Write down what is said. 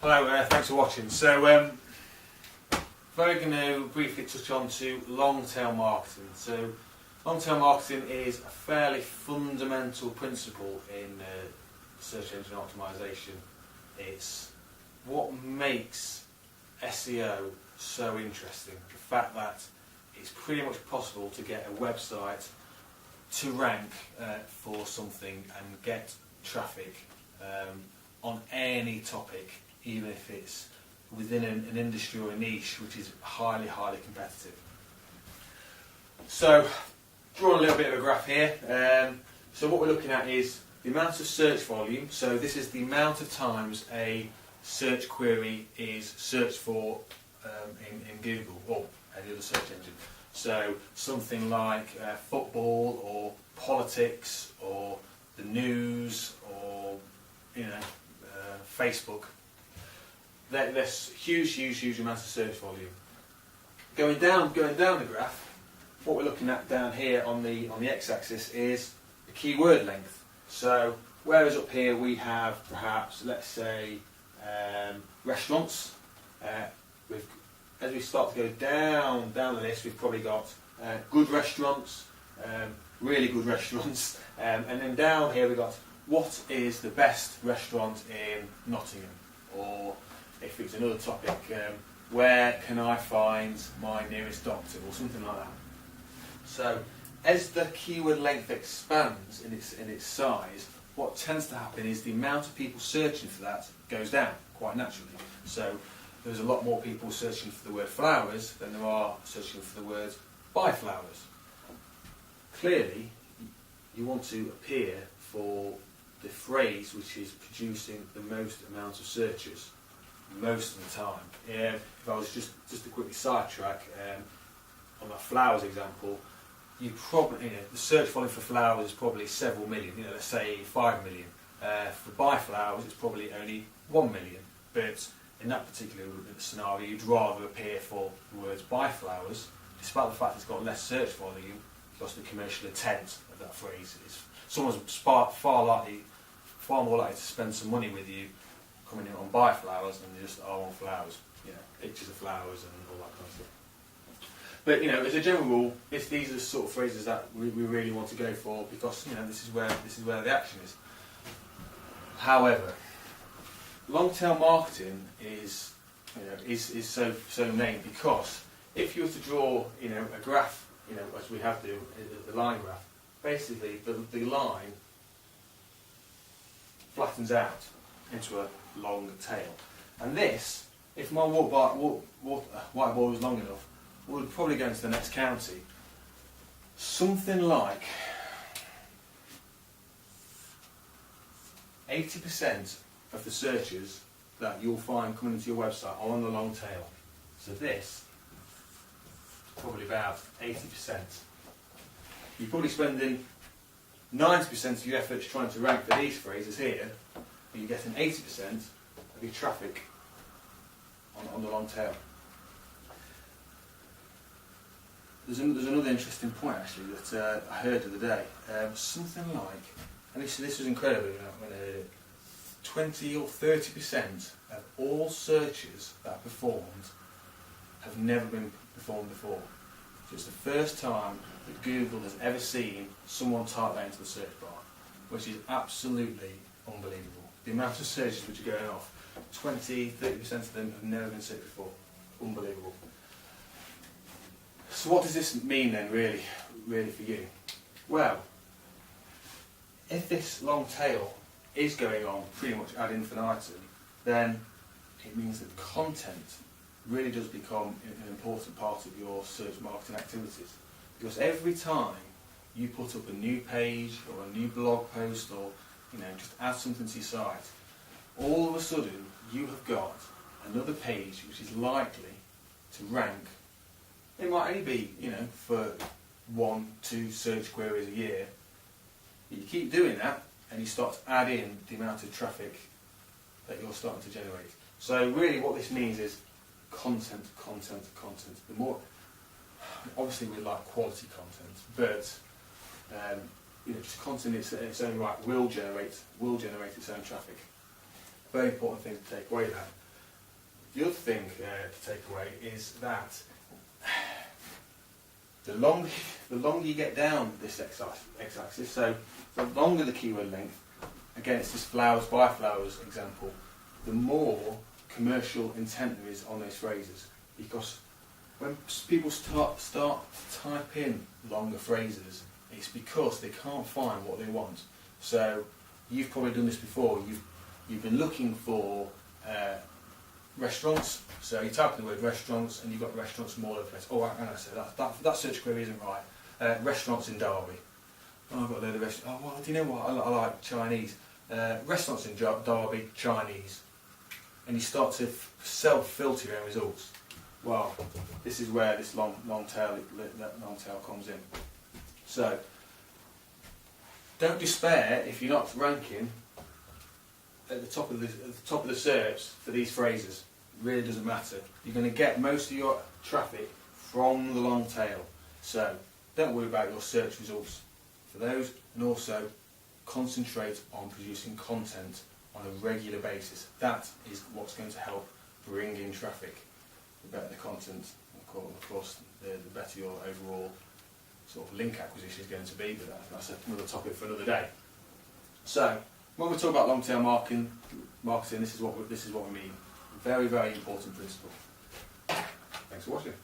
Hello, thanks for watching. So, very going to briefly touch on to long-tail marketing. So, long-tail marketing is a fairly fundamental principle in search engine optimization. It's what makes SEO so interesting. The fact that it's pretty much possible to get a website to rank for something and get traffic on any topic, even if it's within an industry or a niche which is highly competitive. So, draw a little bit of a graph here. So what we're looking at is the amount of search volume. So this is the amount of times a search query is searched for in Google or any other search engine. So something like football or politics or the news or Facebook. There's huge amounts of search volume. Going down the graph, what we're looking at down here on the x-axis is the keyword length. So whereas up here we have perhaps, let's say, restaurants. As we start to go down the list, we've probably got good restaurants, really good restaurants, and then down here we've got what is the best restaurant in Nottingham, or if it's another topic, where can I find my nearest doctor, or something like that. So as the keyword length expands in its size, what tends to happen is the amount of people searching for that goes down quite naturally. So there's a lot more people searching for the word flowers than there are searching for the word buy flowers. Clearly, you want to appear for the phrase which is producing the most amount of searches most of the time. If I was just to quickly sidetrack on that flowers example, you probably the search volume for flowers is probably several million. Let's say 5 million. For buy flowers, it's probably only 1 million. But in that particular scenario, you'd rather appear for the words buy flowers, despite the fact it's got less search volume, because the commercial intent of that phrase is someone's far more likely to spend some money with you coming in on buy flowers than just on flowers, pictures of flowers and all that kind of stuff. But as a general rule, these are the sort of phrases that we really want to go for, because this is where the action is. However, long-tail marketing is so named because if you were to draw a graph, as we have to, the line graph, basically the line flattens out into a long tail. And this, if my whiteboard was long enough, would probably go into the next county. Something like 80% of the searches that you'll find coming into your website are on the long tail. So this, probably about 80%. You're probably spending 90% of your efforts trying to rank for these phrases here, but you're getting 80% of your traffic on the long tail. There's another interesting point actually that I heard the other day. Something like, and this was incredible when I heard it, 20 or 30% of all searches that are performed have never been performed before. So it's the first time that Google has ever seen someone type that into the search bar, which is absolutely unbelievable. The amount of searches which are going off, 20-30% of them have never been searched before. Unbelievable. So what does this mean then really for you? Well, if this long tail is going on pretty much ad infinitum, then it means that content really does become an important part of your search marketing activities. Because every time you put up a new page or a new blog post or just add something to your site, all of a sudden you have got another page which is likely to rank. It might only be for 1-2 search queries a year. But you keep doing that and you start to add in the amount of traffic that you're starting to generate. So really what this means is content. The more, obviously we like quality content, but just content in its own right will generate its own traffic. Very important thing to take away there. The other thing to take away is that the longer you get down this x-axis, so the longer the keyword length, again it's this flowers by flowers example, the more commercial intent there is on those phrases. Because when people start to type in longer phrases, it's because they can't find what they want. So you've probably done this before. You've been looking for restaurants, so you type in the word restaurants and you've got restaurants from all over the place. Oh, hang on a second, that search query isn't right. Restaurants in Derby. Oh, I've got a load of restaurants. Oh, well, do you know what? I like Chinese. Restaurants in Derby, Chinese. And you start to self-filter your own results. Well, this is where this long tail comes in. So, don't despair if you're not ranking at the top of the SERPs for these phrases. It really doesn't matter. You're going to get most of your traffic from the long tail. So don't worry about your search results for those, and also concentrate on producing content on a regular basis. That is what's going to help bring in traffic. The better the content, of course, the better your overall sort of link acquisition is going to be, but that's another topic for another day. So, when we talk about long-tail marketing, this is what we mean. Very, very important principle. Thanks for watching.